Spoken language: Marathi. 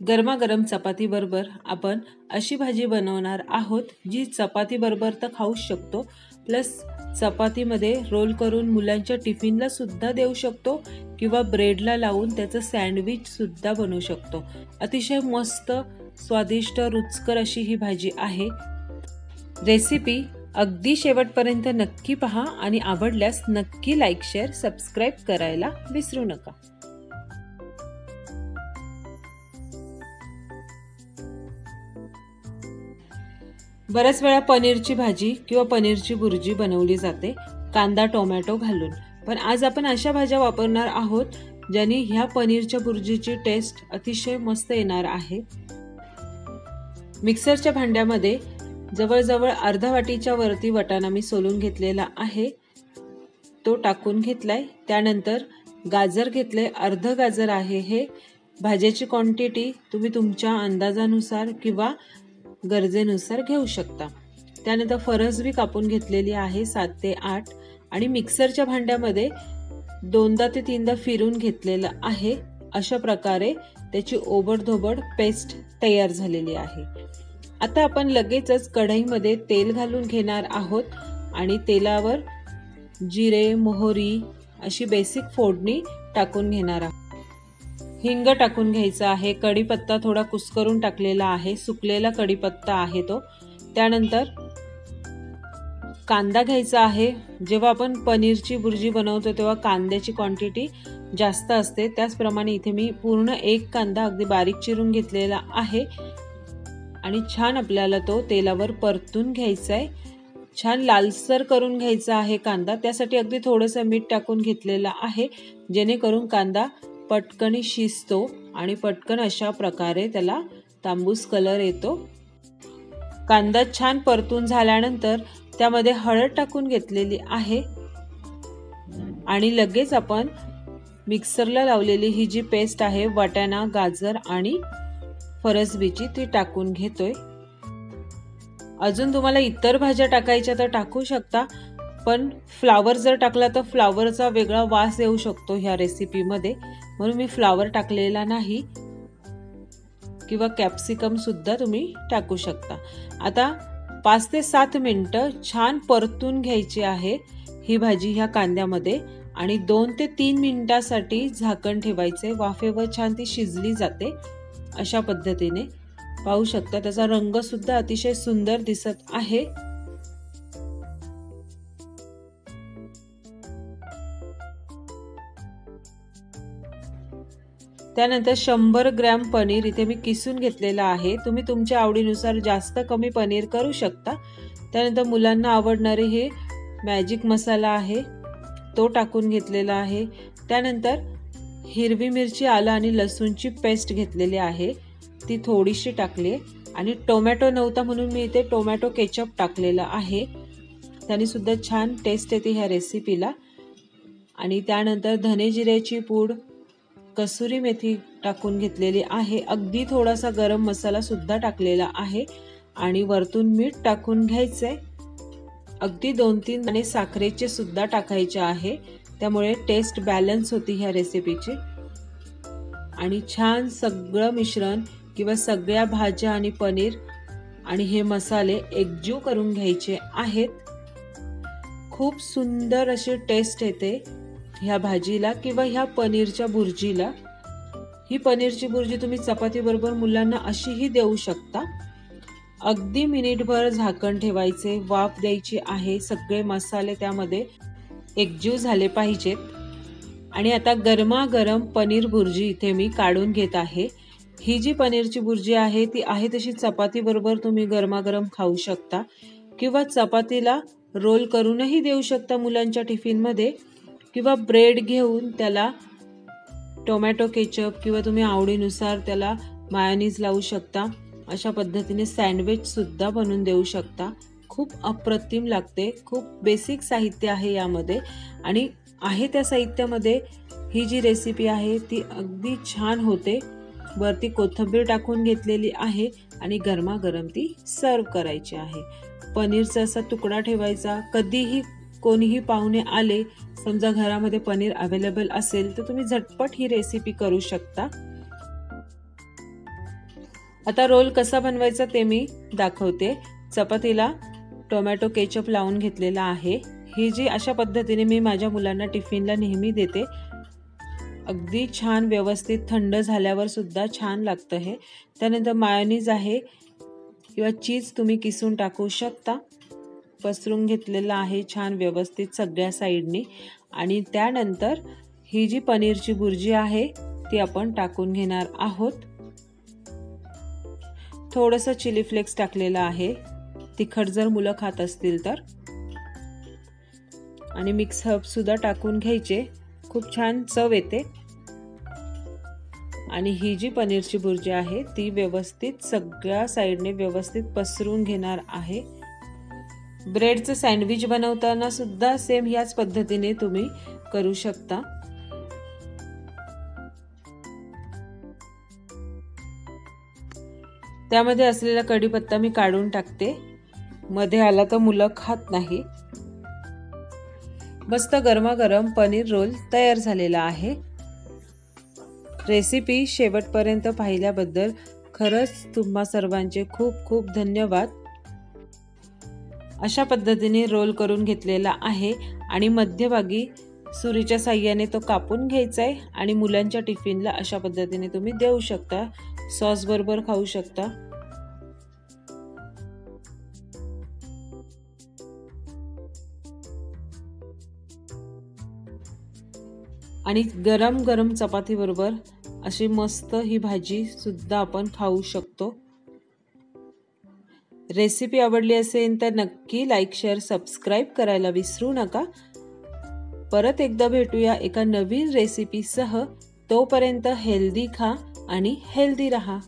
गरमागरम चपाती बरोबर आपण अशी भाजी बनवणार आहोत जी चपाती बरोबर तर खाऊ शकतो, प्लस चपातीमध्ये रोल करून मुलांच्या टिफिनला सुद्धा देऊ शकतो किंवा ब्रेडला लावून त्याचं सँडविच सुद्धा बनवू शकतो। अतिशय मस्त स्वादिष्ट रुचकर अशी ही भाजी आहे। रेसिपी अगदी शेवटपर्यंत नक्की पहा आणि आवडल्यास नक्की लाईक शेअर सबस्क्राइब करायला विसरू नका। बऱ्याच वेळा पनीरची भाजी किंवा पनीरची भुर्जी बनवली जाते कांदा टोमॅटो घालून, पण आज आपण अशा भाज्या वापरणार आहोत ज्याने ह्या पनीरच्या भुर्जीची टेस्ट अतिशय मस्त येणार आहे। मिक्सरच्या भांड्यामध्ये जवळजवळ अर्धा वाटीच्या वरती वाटाणा मी सोलून घेतलेला आहे, तो टाकून घेतलाय। त्यानंतर गाजर घेतले, अर्ध गाजर आहे हे। भाज्याची क्वांटिटी तुम्ही तुमच्या अंदाजानुसार किंवा गरजेनुसार घेऊ शकता। त्यानंतर फरसबी कापून घेतलेली आहे 7 ते 8 आणि मिक्सरच्या भांड्यामध्ये 2दा ते 3दा फिरून घेतलेलं आहे। अशा प्रकारे त्याची ओबडधोबड पेस्ट तयार झालेली आहे। आता आपण लगेचच कढईमध्ये तेल घालून घेणार आहोत आणि तेलावर जिरे मोहरी अशी बेसिक फोडणी टाकून घेणार आहोत। हिंग टाकून घ्यायचा आहे, कढीपत्ता थोडा कुस्करून टाकलेला आहे, सुकलेला कढीपत्ता आहे तो। त्यानंतर कांदा घ्यायचा आहे। जेव्हा आपण पनीरची भुर्जी बनवतो तेव्हा कांद्याची क्वांटिटी जास्त असते, त्याचप्रमाणे इथे मी पूर्ण एक कांदा अगदी बारीक चिरून घेतलेला आहे आणि छान आपल्याला तो तेलावर परतून घ्यायचा आहे। छान लालसर करून घ्यायचा आहे कांदा, त्यासाठी अगदी थोडंसं मीठ टाकून घेतलेलं आहे जेणेकरून कांदा पटकन शिजतो आणि पटकन अशा प्रकारे त्याला तांबूस कलर येतो। कांदा छान परतून झाल्यानंतर त्यामध्ये हळद टाकून घेतलेली आहे आणि लगेच आपण मिक्सरला लावलेली ही जी पेस्ट आहे वाटाणा गाजर आणि फरसबीची ती टाकून घेतोय। अजून तुम्हाला इतर भाज्या टाकायच्या तर टाकू शकता, पण फ्लावर जर टाकला तर फ्लावरचा वेगळा वास येऊ शकतो ह्या रेसिपीमध्ये, म्हणून मी फ्लावर टाकलेला नाही। किंवा कॅप्सिकम सुद्धा तुम्ही टाकू शकता। आता 5 ते 7 मिनिटं छान परतून घ्यायची आहे ही भाजी ह्या कांद्यामध्ये आणि 2 ते 3 मिनिटांसाठी झाकण ठेवायचे, वाफेवर छान ती शिजली जाते। अशा पद्धतीने पाहू शकता त्याचा रंग सुद्धा अतिशय सुंदर दिसत आहे। त्यानंतर 100 ग्रॅम पनीर इथे मी किसून घेतलेलं आहे, तुम्ही तुमच्या आवडीनुसार जास्त कमी पनीर करू शकता। त्यानंतर मुलांना आवडणारे हे मॅजिक मसाला आहे तो टाकून घेतलेला आहे। त्यानंतर हिरवी मिरची आलं आणि लसूणची पेस्ट घेतलेली आहे ती थोडीशी टाकली आणि टोमॅटो नव्हता म्हणून मी इथे टोमॅटो केचप टाकलेला आहे, त्याने सुद्धा छान टेस्ट येते ह्या रेसिपीला। आणि त्यानंतर धने जिऱ्याची पूड कसुरी मेथी टाकून घेतलेली आहे, अगदी थोडासा गरम मसाला सुद्धा टाकलेला आहे आणि वरतून मीठ टाकून घ्यायचंय। अगदी 2-3 दाणे साखरेचे सुद्धा टाकायचे आहे, त्यामुळे टेस्ट बॅलन्स होती ह्या रेसिपीची। आणि छान सगळं मिश्रण किंवा सगळ्या भाज्या आणि पनीर आणि हे मसाले एकजीव करून घ्यायचे आहेत। खूप सुंदर अशी टेस्ट येते ह्या भाजीला किंवा ह्या पनीरच्या भुर्जीला। ही पनीरची भुर्जी तुम्ही चपाती बरोबर मुलांना अशीही देऊ शकता। अगदी मिनिटभर झाकण ठेवायचे, वाफ द्यायची आहे, सगळे मसाले त्यामध्ये एकजीव झाले पाहिजेत। आणि आता गरमागरम पनीर भुर्जी इथे मी काढून घेत आहे। ही जी पनीरची भुर्जी आहे ती आहे तशी चपाती बरोबर तुम्ही गरमागरम खाऊ शकता किंवा चपातीला रोल करूनही देऊ शकता मुलांच्या टिफिनमध्ये, किंवा ब्रेड घेऊन त्याला टोमॅटो केचप किंवा तुम्ही आवडीनुसार त्याला मायोनीज लावू शकता। अशा पद्धतीने सँडविच सुद्धा बनवून देऊ शकता। खूप अप्रतिम लागते, खूप बेसिक साहित्य आहे यामध्ये आणि आहे त्या साहित्यामध्ये ही जी रेसिपी आहे ती अगदी छान होते। वरती कोथिंबीर टाकून घेतलेली आहे आणि गरमागरम ती सर्व करायची आहे। पनीरचा असा तुकडा ठेवायचा, कधीही कोणीही पाहुणे आले, समजा घरामध्ये पनीर अवेलेबल असेल तर तुम्ही झटपट ही रेसिपी करू शकता। आता रोल कसा बनवायचा ते मी दाखवते। चपातीला टोमॅटो केचप लावून घेतलेला आहे। ही जी अशा पद्धतीने मी माझ्या मुलांना टिफिनला नेहमी देते। अगदी छान व्यवस्थित थंड झाल्यावर सुद्धा छान लागतं हे। त्यानंतर मायोनीज आहे किंवा चीज तुम्ही किसून टाकू शकता। पसरून घेतलेला आहे छान व्यवस्थित सगळ्या साइडनी। आणि त्यानंतर ही जी पनीरची भुर्जी आहे ती आपण टाकून घेणार आहोत। थोडंसं चिली फ्लेक्स टाकलेला आहे, तिखट जर मुलं खात असतील तर। आणि मिक्स हर्ब सुद्धा टाकून घ्यायचे, खूप छान चव येते। आणि ही जी पनीरची भुर्जी आहे ती व्यवस्थित सगळ्या साइडने व्यवस्थित पसरून घेणार आहे। ब्रेडचं सँडविच बनवताना सुद्धा सेम ह्याच पद्धतीने तुम्ही करू शकता। त्यामध्ये असलेला कढीपत्ता मी काढून टाकते, मध्ये आला तर मुलं खात नाही। मस्त गरमागरम पनीर रोल तयार झालेला आहे। रेसिपी शेवटपर्यंत पाहिल्याबद्दल खरंच तुम्हा सर्वांचे खूप खूप धन्यवाद। अशा पद्धतीने रोल करून घेतलेला आहे आणि मध्यभागी सुरीच्या साहाय्याने तो कापून घ्यायचा आहे आणि मुलांच्या टिफिनला अशा पद्धतीने तुम्ही देऊ शकता, सॉस बरोबर खाऊ शकता। आणि गरम गरम चपाती बरोबर अशी मस्त ही भाजी सुद्धा आपण खाऊ शकतो। रेसिपी आवडली असेल तर नक्की लाईक, शेअर, सबस्क्राईब करायला विसरू नका। परत एकदा भेटूया एका नवीन रेसिपीसह। तोपर्यंत हेल्दी खा आणि हेल्दी रहा।